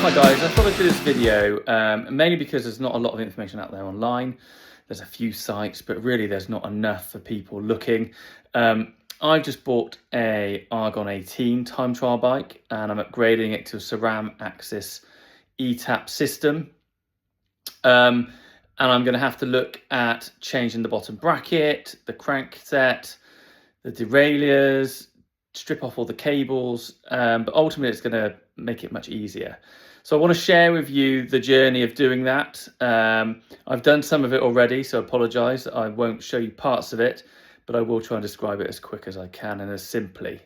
Hi guys, I thought I'd do this video mainly because there's not a lot of information out there online. There's a few sites, but really there's not enough for people looking. I've just bought a Argon 18 time trial bike and I'm upgrading it to a SRAM Axis ETAP system. And I'm going to have to look at changing the bottom bracket, the crankset, the derailleurs, strip off all the cables, but ultimately it's going to make it much easier. So I want to share with you the journey of doing that. I've done some of it already, so I apologise. I won't show you parts of it, but I will try and describe it as quick as I can and as simply.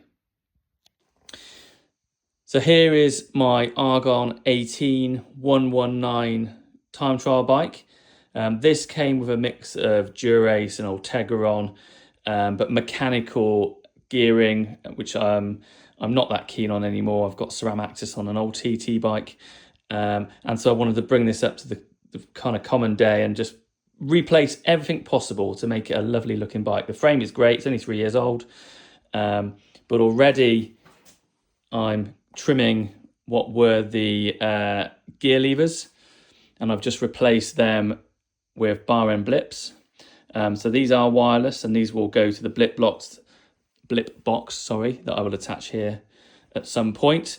So here is my Argon 18 119 time trial bike. This came with a mix of Dura-Ace and Ultegra on, but mechanical gearing, which I'm not that keen on anymore. I've got SRAM Axis on an old TT bike. And so I wanted to bring this up to the kind of common day and just replace everything possible to make it a lovely looking bike. The frame is great. It's only 3 years old. But already I'm trimming what were the gear levers, and I've just replaced them with bar end blips. So these are wireless, and these will go to the blip box, that I will attach here at some point.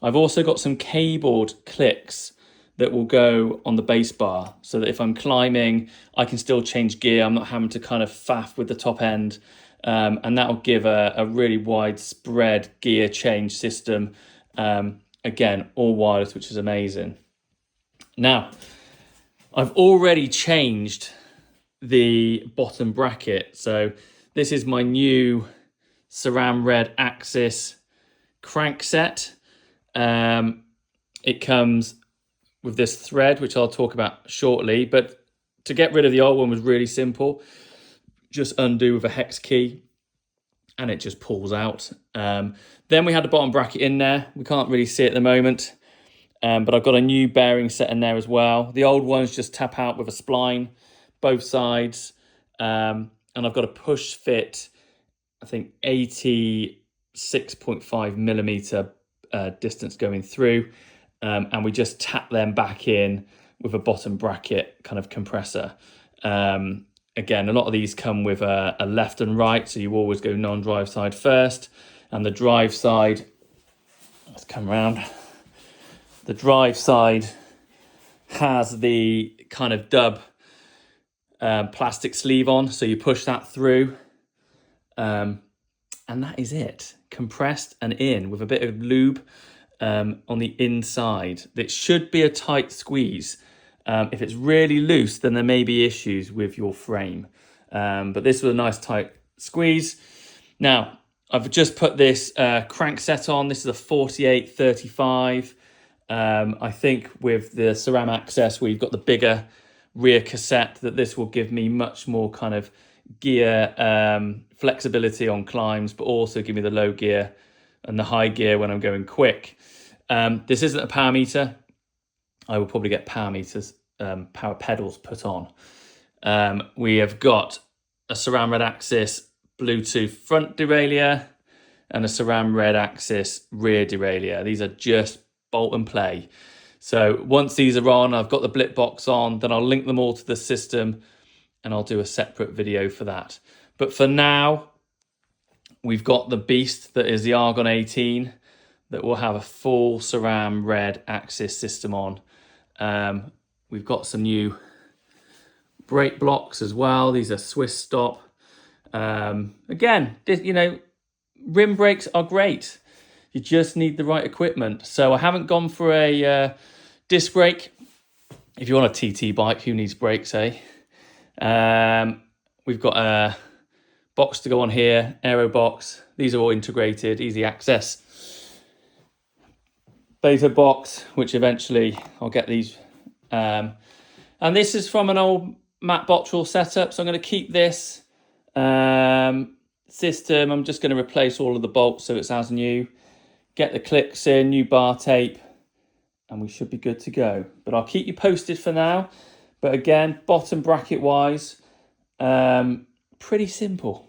I've also got some cabled clicks that will go on the base bar, so that if I'm climbing, I can still change gear. I'm not having to kind of faff with the top end. And that will give a really widespread gear change system. Again, all wireless, which is amazing. Now, I've already changed the bottom bracket. So this is my new SRAM Red Axis crankset. It comes with this thread, which I'll talk about shortly. But to get rid of the old one was really simple. Just undo with a hex key and it just pulls out. Then we had the bottom bracket in there. We can't really see it at the moment, but I've got a new bearing set in there as well. The old ones just tap out with a spline, both sides. And I've got a push fit, I think 86.5 millimeter distance going through. And we just tap them back in with a bottom bracket kind of compressor. Again, a lot of these come with a left and right, so you always go non-drive side first. And the drive side, let's come around. The drive side has the kind of dub plastic sleeve on, so you push that through. And that is it, compressed and in with a bit of lube on the inside. It should be a tight squeeze. If it's really loose, then there may be issues with your frame. But this was a nice tight squeeze. Now, I've just put this crankset on. This is a 48-35. I think with the SRAM Axis, where you've got the bigger rear cassette, that this will give me much more kind of gear flexibility on climbs, but also give me the low gear and the high gear when I'm going quick. This isn't a power meter. I will probably get power meters, power pedals put on. We have got a SRAM Red Axis Bluetooth front derailleur and a SRAM Red Axis rear derailleur. These are just bolt and play. So once these are on, I've got the blip box on, then I'll link them all to the system and I'll do a separate video for that. But for now, we've got the beast that is the Argon 18 that will have a full SRAM Red Axis system on. We've got some new brake blocks as well. These are Swiss stop. Again, you know, rim brakes are great. You just need the right equipment. So I haven't gone for a disc brake. If you want a TT bike, who needs brakes, eh? We've got a box to go on here, aero box. These are all integrated, easy access. Beta box, which eventually I'll get these. And this is from an old Matt Bottrell setup, so I'm going to keep this system. I'm just going to replace all of the bolts so it sounds new. Get the clicks in, new bar tape, and we should be good to go. But I'll keep you posted for now. But again, bottom bracket wise, pretty simple.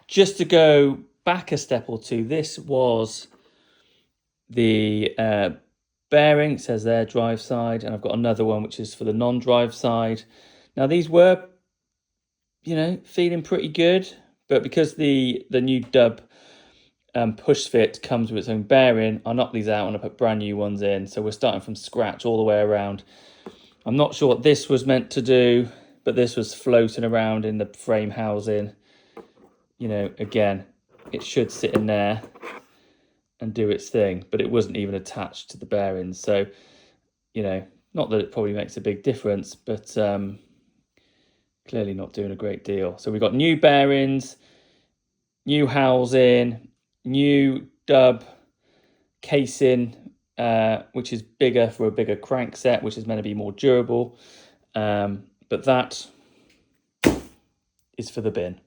Just to go back a step or two, this was the bearing. It says there drive side, and I've got another one which is for the non-drive side. Now these were, feeling pretty good, but because the new Dub push fit comes with its own bearing, I knocked these out and I put brand new ones in. So we're starting from scratch all the way around. I'm not sure what this was meant to do, but this was floating around in the frame housing. Again, it should sit in there and do its thing, but it wasn't even attached to the bearings. So, not that it probably makes a big difference, but clearly not doing a great deal. So we've got new bearings, new housing, new Dub casing, which is bigger for a bigger crankset, which is meant to be more durable. But that is for the bin.